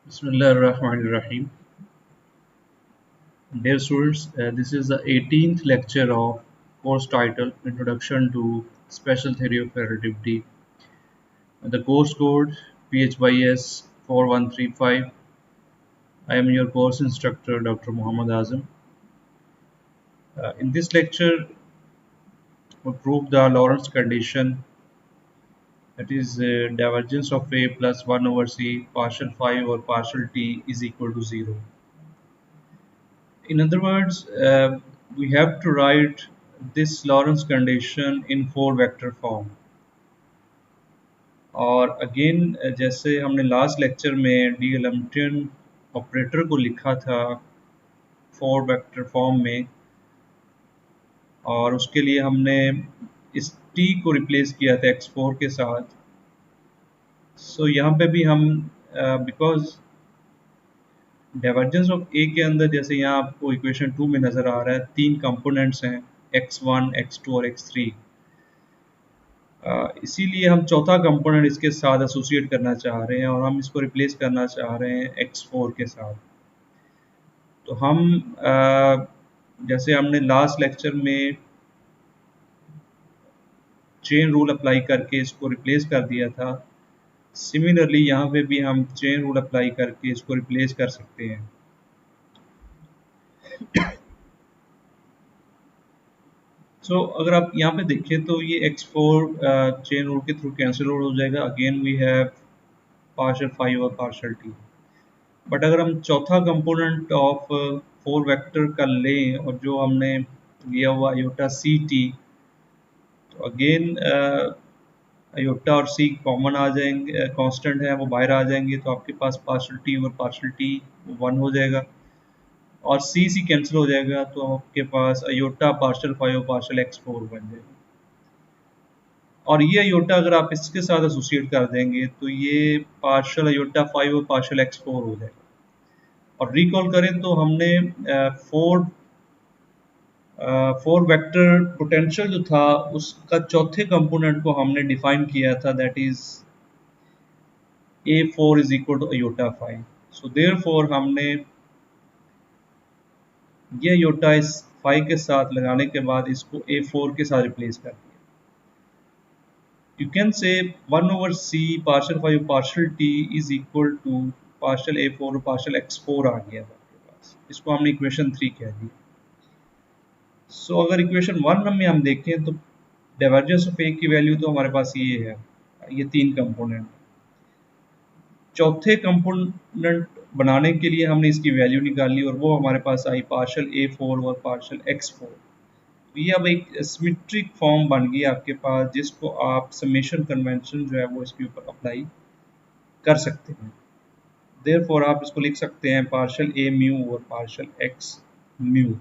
Bismillahirrahmanirrahim. Dear students, this is the 18th lecture of course title Introduction to Special Theory of Relativity. The course code PHYS 4135. I am your course instructor Dr. Muhammad Azam. In this lecture, we prove the Lorentz condition, that is divergence of A plus 1 over C partial phi or partial T is equal to 0. In other words, we have to write this Lorentz condition in 4 vector form. और again जैसे हमने last lecture में डी-एलम्पटियन operator को लिखा था 4 vector form में, और उसके लिए हमने इस t को रिप्लेस किया था x4 के साथ. सो यहाँ पे भी हम बिकॉज डाइवर्जेंस ऑफ ए के अंदर, जैसे यहाँ आपको इक्वेशन 2 में नज़र आ रहा है, 3 कंपोनेंट्स हैं x1, x2 और x3. इसीलिए हम चौथा कंपोनेंट इसके साथ एसोसिएट करना चाह रहे हैं और हम इसको रिप्लेस करना चाह रहे हैं x4 के साथ. तो हम जैसे हमने लास्ट लेक्चर में चेन रूल अप्लाई करके इसको रिप्लेस कर दिया था, सिमिलरली यहाँ पे भी हम चेन रूल अप्लाई करके इसको रिप्लेस कर सकते हैं. सो अगर आप यहाँ पे देखें तो ये x4 चेन रूल के थ्रू कैंसिल आउट हो जाएगा. Again we have partial phi और पार्शियल टी. बट अगर हम चौथा कंपोनेंट ऑफ 4 वेक्टर का लें और जो हमने लिया हुआ आयोटा सी टी, तो अगेन आयोटा और सी कॉमन आ जाएंगे, कांस्टेंट है वो बाहर आ जाएंगे, तो आपके पास पार्शियल टी और पार्शियल टी 1 हो जाएगा और सी कैंसिल हो जाएगा, तो आपके पास आयोटा पार्शियल फाई और पार्शियल x4 बन जाएगा. और ये आयोटा अगर आप इसके साथ एसोसिएट कर देंगे तो ये पार्शियल आयोटा फाई और पार्शियल x4 हो जाएगा. और रिकॉल करें तो हमने फोर वेक्टर पोटेंशियल जो था उसका चौथे कंपोनेंट को हमने डिफाइन किया था, that is A4 is equal to iota phi. So therefore हमने ये आयोटा इस फाई के साथ लगाने के बाद इसको A4 के साथ रिप्लेस कर दिया. You can say 1 over C partial phi partial T is equal to partial A4 और पार्शियल x4 आ गया आपके पास. इसको हमने इक्वेशन 3 कह दी. सो अगर इक्वेशन 1 में हम देखें तो डाइवर्जेंस ऑफ ए की वैल्यू तो हमारे पास ये है, ये 3 कंपोनेंट. चौथे कंपोनेंट बनाने के लिए हमने इसकी वैल्यू निकाली और वो हमारे पास आई पार्शियल A4 और पार्शियल x4. तो ये अब एक सिमेट्रिक फॉर्म बन गई आपके पास, जिसको आप समेशन कन्वेंशन जो है वो इसके ऊपर अप्लाई कर सकते हैं. देयरफॉर आप इसको लिख सकते हैं पार्शियल A म्यू और पार्शियल x म्यू.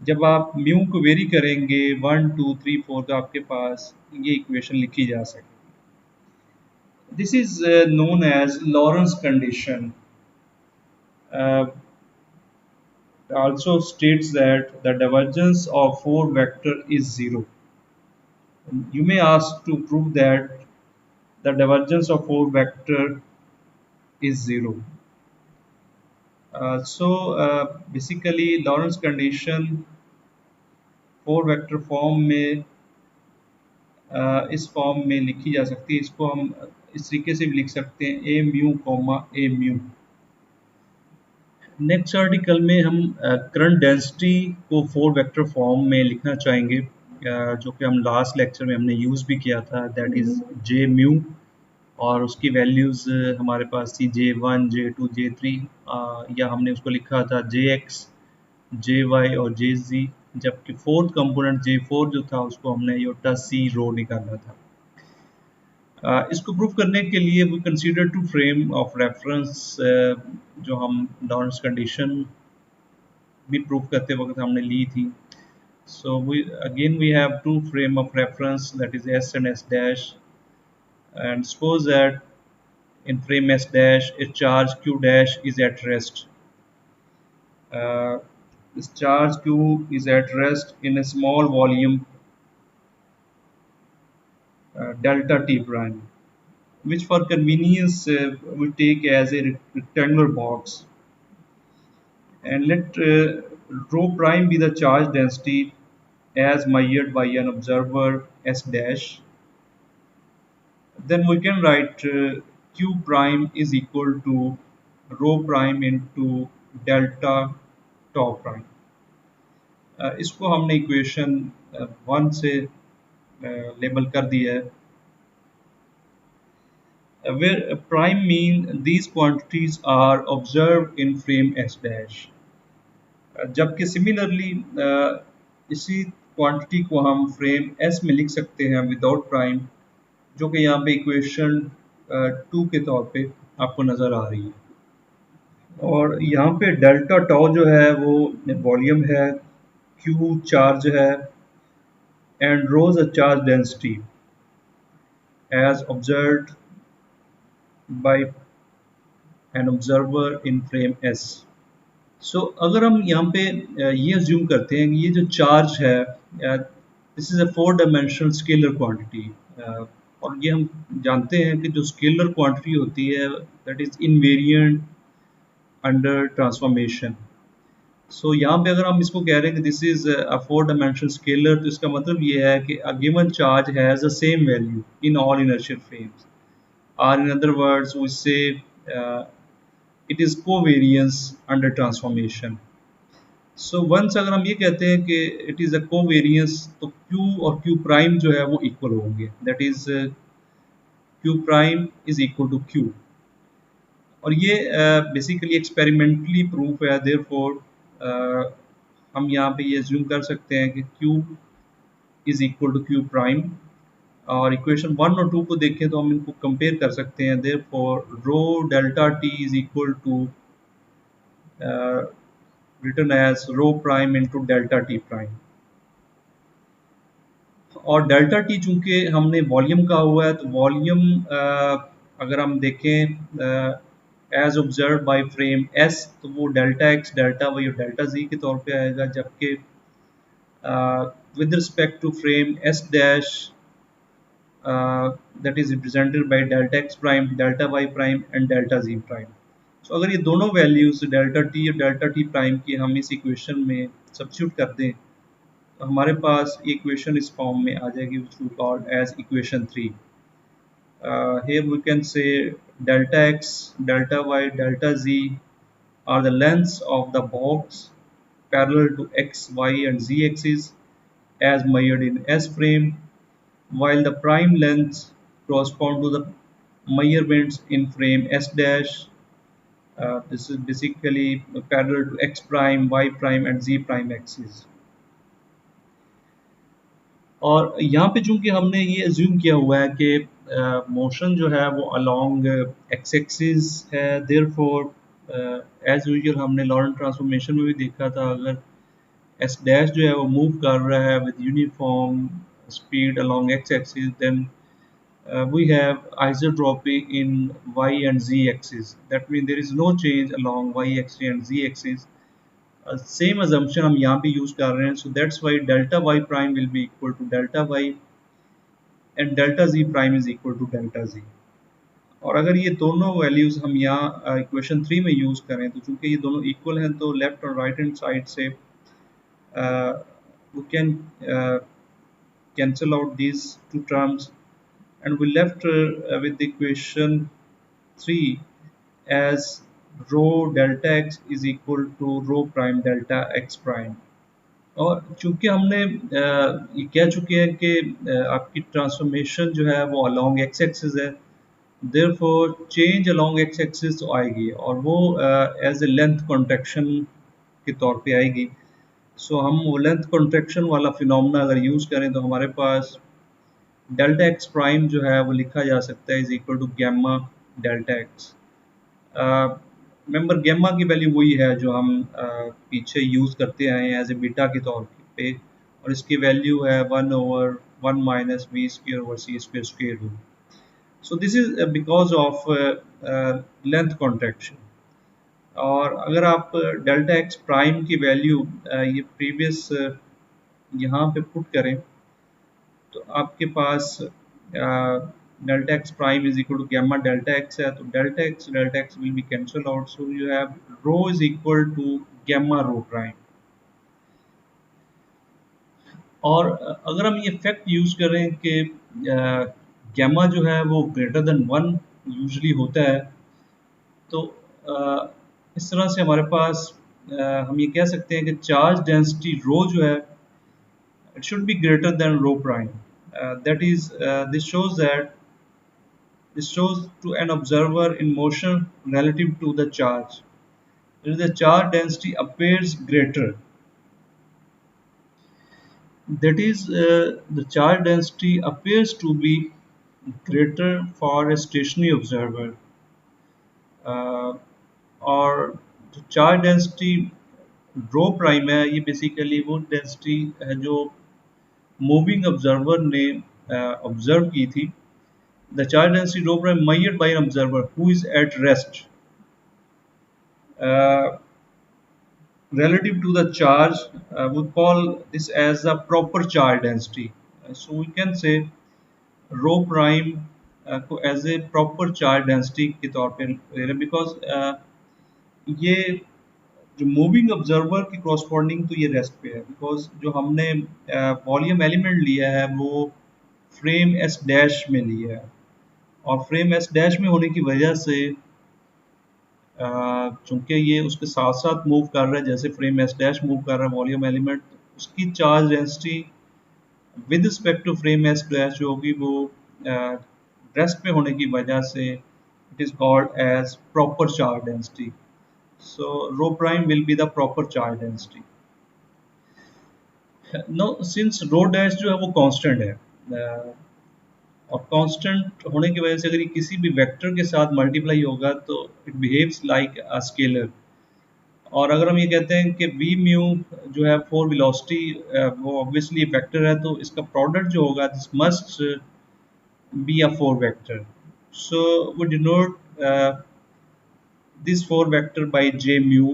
जब आप म्यू को वेरी करेंगे 1, 2, 3, 4 तो आपके पास ये इक्वेशन लिखी जा सकेगी. This is known as Lorenz condition. Also states that the divergence of 4 vector is 0. You may ask to prove that the divergence of 4 vector is 0. Basically Lorentz condition 4 vector form में इस form में लिखी जा सकती है. इसको हम इस तरीके से भी लिख सकते हैं ए म्यू कॉमा ए म्यू. नेक्स्ट आर्टिकल में हम करंट डेंसिटी को 4 वेक्टर फॉर्म में लिखना चाहेंगे, जो कि हम लास्ट लेक्चर में हमने यूज़ भी किया था, दैट इज़ जे म्यू. और उसकी वैल्यूज़ हमारे पास थी J1, J2, J3, या हमने उसको लिखा था JX, JY और JZ. जबकि फोर्थ कंपोनेंट J4 जो था उसको हमने आयोटा C रो निकाला था. इसको प्रूव करने के लिए we consider two frame of reference, जो हम लॉरेंस कंडीशन भी प्रूव करते वक्त हमने ली थी. So we have two frame of reference, that is S and S dash, and suppose that in frame S dash a charge Q dash is at rest. This charge Q is at rest in a small volume delta T prime. which for convenience we take as a rectangular box, and let rho prime be the charge density as measured by an observer S dash. Then we can write q prime is equal to rho prime into delta tau prime. इसको हमने equation 1 से label कर दिया है, where prime mean these quantities are observed in frame S dash. जबकि similarly इसी quantity को हम फ्रेम S में लिख सकते हैं विदाउट प्राइम, जो कि यहाँ पे इक्वेशन 2 के तौर पे आपको नज़र आ रही है। और यहाँ पे डेल्टा टॉ जो है वो वॉल्यूम है, Q चार्ज है, and rho a charge density as observed by an observer in frame S। अगर हम यहाँ पे ये अज्यूम करते हैं कि ये जो चार्ज है this is a 4 dimensional scalar quantity, और ये हम जानते हैं कि जो स्केलर क्वांटिटी होती है that is invariant under transformation. यहाँ पे अगर हम इसको कह रहे हैं कि this is a 4 dimensional scalar, तो इसका मतलब ये है कि a given charge has the same value in all inertial frames, और in other words we say it is covariance under transformation. Once अगर हम ये कहते हैं कि इट इज़ अ कोवेरियंस, तो Q और Q प्राइम जो है वो इक्वल होंगे, that is Q prime is equal to Q। और ये बेसिकली एक्सपेरिमेंटली प्रूफ है, देयरफॉर हम यहाँ पे ये अज्यूम कर सकते हैं कि Q is equal to Q prime. और इक्वेशन 1 और 2 को देखें तो हम इनको कंपेयर कर सकते हैं, therefore rho delta T is equal to written as rho prime into delta T prime। और डेल्टा टी चूंकि हमने वॉल्यूम कहा हुआ है, तो वॉल्यूम अगर हम देखें as observe by frame S, तो वो डेल्टा एक्स, डेल्टा वाई और डेल्टा जी के तौर पे आएगा, जबकि with respect to frame S dash that is represented by delta x prime, delta y prime and delta z prime. अगर ये दोनों वैल्यूज डेल्टा टी और डेल्टा टी प्राइम की हम इस इक्वेशन में सब्स्टिट्यूट कर दें, तो हमारे पास ये इक्वेशन इस फॉर्म में आ जाएगी, which we call as equation 3। Here we can say delta x, delta y, delta z are the lengths of the box parallel to x, y and z axis as measured in S frame, while the prime lengths correspond to the measurements in frame S dash. This is basically parallel to x prime, y prime and z prime axis। और यहाँ पे चूंकि हमने ये assume किया हुआ है कि मोशन जो है वो अलोंग एक्स एक्सिस है, देयरफॉर एज यूजुअल हमने लॉरेंट ट्रांसफॉर्मेशन में भी देखा था, अगर एस डैश जो है वो मूव कर रहा है with uniform speed along x axis, then we have isotropy in y and z axis, that means there is no change along y axis and z axis। Same assumption हम यहाँ पे use कर रहे हैं, so that's why delta y prime will be equal to delta y and delta z prime is equal to delta z। और अगर ये दोनों वैल्यूज हम यहाँ इक्वेशन 3 में यूज करें, तो चूंकि ये दोनों इक्वल हैं, तो लेफ्ट और राइट हैंड साइड से we can cancel out these two terms and we left with the equation 3 as rho delta x is equal to rho prime delta x prime। और चूंकि हमने ये कह चुके हैं कि आपकी ट्रांसफॉर्मेशन जो है वो अलोंग एक्स एक्सिस है, therefore change along x axis तो आएगी, और वो एज ए लेंथ कॉन्ट्रैक्शन के तौर पे आएगी। हम वो लेंथ कॉन्ट्रैक्शन वाला फिनोमेना अगर यूज़ करें, तो हमारे पास डेल्टा एक्स प्राइम जो है वो लिखा जा सकता है is equal to gamma delta x. Remember gamma की वैल्यू वही है जो हम पीछे यूज़ करते आए हैं एज ए बीटा के तौर पे, और इसकी वैल्यू है 1/1 minus v square over c square square root. This is because of length contraction. और अगर आप डेल्टा एक्स प्राइम की वैल्यू ये प्रीवियस यहाँ पे पुट करें, तो आपके पास delta x prime is equal to gamma delta x है, तो delta x will be cancel out, so you have rho is equal to gamma rho prime. और अगर हम ये फैक्ट यूज करें कि गैमा जो है वो ग्रेटर देन 1 यूजली होता है, तो इस तरह से हमारे पास हम ये कह सकते हैं कि चार्ज डेंसिटी रो जो है it should be greater than rho prime. That is, this shows to an observer in motion relative to the charge. If the charge density appears greater, that is, the charge density appears to be greater for a stationary observer, uh, और जो charge density rho prime है, ये basically वो density है जो moving observer ने observe की थी। The charge density rho prime measured by an observer who is at rest relative to the charge, we call this as a proper charge density. So we can say rho prime को as a proper charge density के तौर पे ले रहे हैं, because ये जो moving observer की कॉरस्पॉन्डिंग तो ये रेस्ट पे है, बिकॉज जो हमने वॉल्यूम एलिमेंट लिया है वो फ्रेम एस डैश में लिया है, और फ्रेम एस डैश में होने की वजह से चूंकि ये उसके साथ साथ मूव कर रहा है, जैसे फ्रेम एस डैश मूव कर रहा है वॉल्यूम एलिमेंट, उसकी charge density with respect to frame S dash जो होगी वो रेस्ट पे होने की वजह से it is called as proper charge density. So rho prime will be the proper charge density. Now since rho dash जो है वो कांस्टेंट है, और कांस्टेंट होने की वजह से अगर ये किसी भी वेक्टर के साथ मल्टीप्लाई होगा तो it behaves like a scalar. और अगर हम ये कहते हैं कि v म्यू जो है फॉर वेलोसिटी वो ऑब्वियसली वेक्टर है, तो इसका प्रोडक्ट जो होगा this must be a four vector. So we denote this 4 vector by j mu.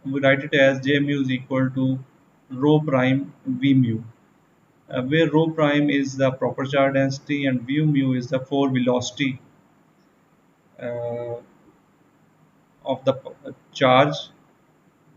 We write it as j mu is equal to rho prime v mu, where rho prime is the proper charge density and v mu is the 4 velocity of the charge.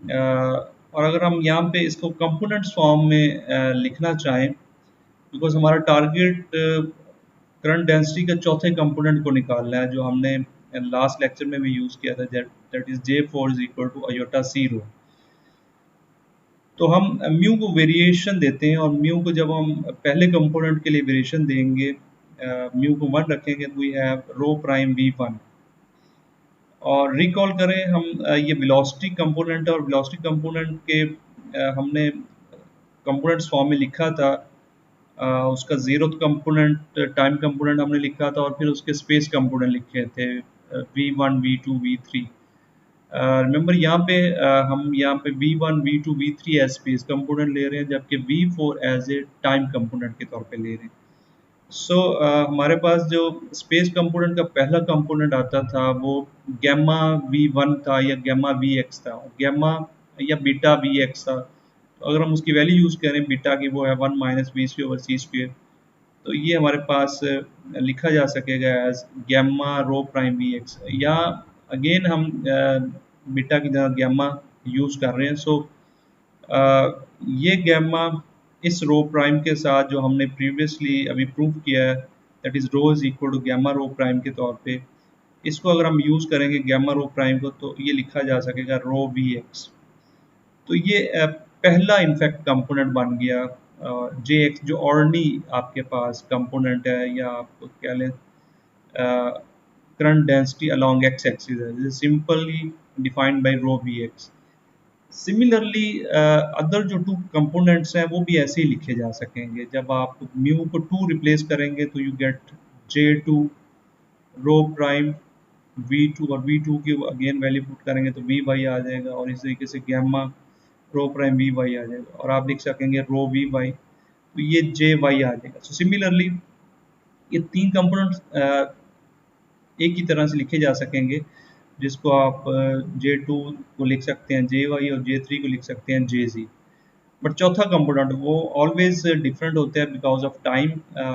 और अगर हम यहाँ पे इसको components form में लिखना चाहें, because हमारा टारगेट करंट डेंसिटी का चौथे कंपोनेंट को निकालना है, जो हमने लास्ट लेक्चर में भी यूज किया था, that is J4 is equal to iota c rho. तो हम म्यू को वेरिएशन देते हैं, और म्यू को जब हम पहले कंपोनेंट के लिए वेरिएशन देंगे, म्यू को 1 रखेंगे, तो we have row prime v1। और रिकॉल करें हम ये वेलोसिटी कंपोनेंट, और वेलोसिटी कंपोनेंट के हमने कंपोनेंट्स फॉर्म में लिखा था, उसका जीरोथ कंपोनेंट टाइम कंपोनेंट हमने लिखा था, और फिर उसके स्पेस कंपोनेंट लिखे थे v1 v2 v3। रिमेंबर यहाँ पे हम यहाँ पे v1 v2 v3 as space component ले रहे हैं, जबकि v4 as a time component के तौर पे ले रहे हैं। सो हमारे पास जो स्पेस कंपोनेंट का पहला कंपोनेंट आता था वो गैमा v1 था या गैमा vx था, गैमा या बीटा vx था। तो अगर हम उसकी वैल्यू यूज करें बीटा की, वो है 1 माइनस v/c², तो ये हमारे पास लिखा जा सकेगा as gamma rho prime vx, या अगेन हम बीटा की जगह गैमा यूज कर रहे हैं। सो ये गैमा इस रो प्राइम के साथ जो हमने प्रीवियसली अभी प्रूव किया है, that is rho is equal to gamma rho prime के तौर पे, इसको अगर हम यूज करेंगे गैमा रो प्राइम को, तो ये लिखा जा सकेगा रो vx। तो ये पहला इनफैक्ट कंपोनेंट बन गया jx, जो ऑर्डिनरी आपके पास कंपोनेंट है, या आप कह लें current density along x axis है, this is simply defined by rho vx। Similarly other जो 2 कंपोनेंट्स हैं वो भी ऐसे ही लिखे जा सकेंगे। जब आप म्यू को 2 रिप्लेस करेंगे तो you get j2 row prime v2, और v2 की अगेन वैल्यू पुट करेंगे तो vy आ जाएगा, और इस तरीके से गैमा रो प्राइम vy आ जाएगा, और आप लिख सकेंगे रो vy, तो ये jy आ जाएगा। सो सिमिलरली ये 3 कंपोनेंट्स एक ही तरह से लिखे जा सकेंगे, जिसको आप J2 को लिख सकते हैं jy, और J3 को लिख सकते हैं jz। बट चौथा कंपोनेंट वो ऑलवेज डिफरेंट होता है बिकॉज ऑफ टाइम।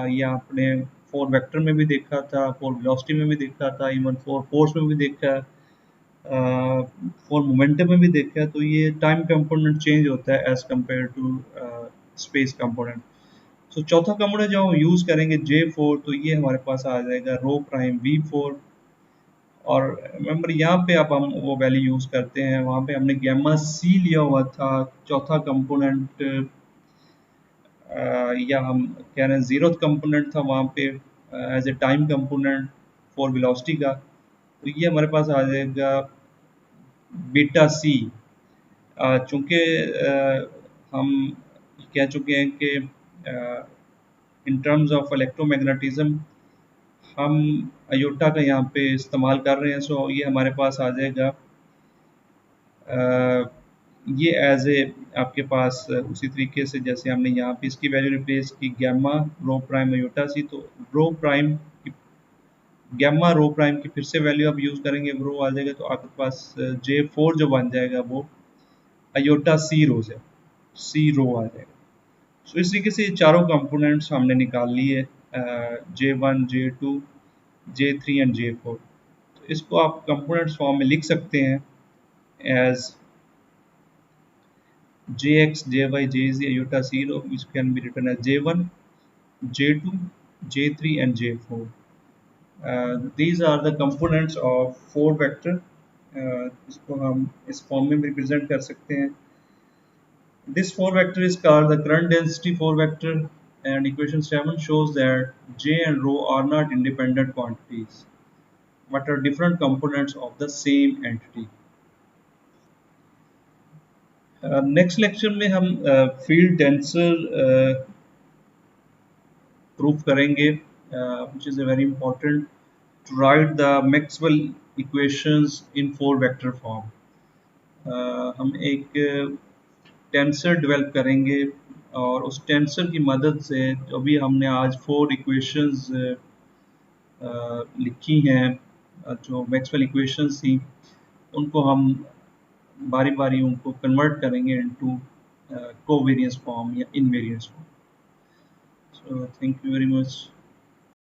ये आपने फोर वेक्टर में भी देखा था, फोर वेलोसिटी में भी देखा था, इवन फोर फोर्स में भी देखा है, फोर मोमेंटम में भी देखा है। तो ये टाइम कंपोनेंट चेंज होता है as compare to space component. So चौथा कंपोनेंट जो हम यूज़ करेंगे J4, तो ये हमारे पास आ जाएगा रो प्राइम V4। और रिमेंबर यहाँ पे अब हम वो वैल्यू यूज़ करते हैं, वहाँ पे हमने गैमा C लिया हुआ था चौथा कंपोनेंट, या हम कह रहे हैं जीरोथ कंपोनेंट था वहाँ पे as a time component for velocity का। तो ये हमारे पास आ जाएगा बीटा C। चूँकि हम कह चुके हैं कि इन टर्म्स ऑफ इलेक्ट्रोमैग्नेटिज्म हम अयोटा का यहाँ पे इस्तेमाल कर रहे हैं। सो ये हमारे पास आ जाएगा ये एज ए आपके पास उसी तरीके से जैसे हमने यहाँ पे इसकी वैल्यू रिप्लेस की गैमा रो प्राइम अयोटा सी, तो रो प्राइम की गैमा रो प्राइम की फिर से वैल्यू आप यूज़ करेंगे, रो आ जाएगा, तो आपके पास J4 जो बन जाएगा वो अयोटा सी रो से सी रो आ जाएगा। सो इस तरीके से ये चारों कंपोनेंट्स हमने निकाल लिए, J1 J2 J3 and J4। तो इसको आप कंपोनेंट्स फॉर्म में लिख सकते हैं as Jx, Jy, Jz, iota 0, which can be written as J1, J2, J3 and J4. These are the components of four vector. इसको हम इस फॉर्म में रिप्रेजेंट कर सकते हैं। This four vector is called the current density four vector, and equation 7 shows that J and rho are not independent quantities but are different components of the same entity. Next lecture में हम field tensor proof करेंगे, which is a very important to write the Maxwell equations in four vector form. हम एक tensor develop करेंगे और उस tensor की मदद से जो भी हमने आज फोर इक्वेशंस लिखी हैं, जो मैक्सवेल इक्वेशंस थी, उनको हम बारी बारी उनको कन्वर्ट करेंगे इनटू कोवेरियंस फॉर्म या invariance form. So thank you very much.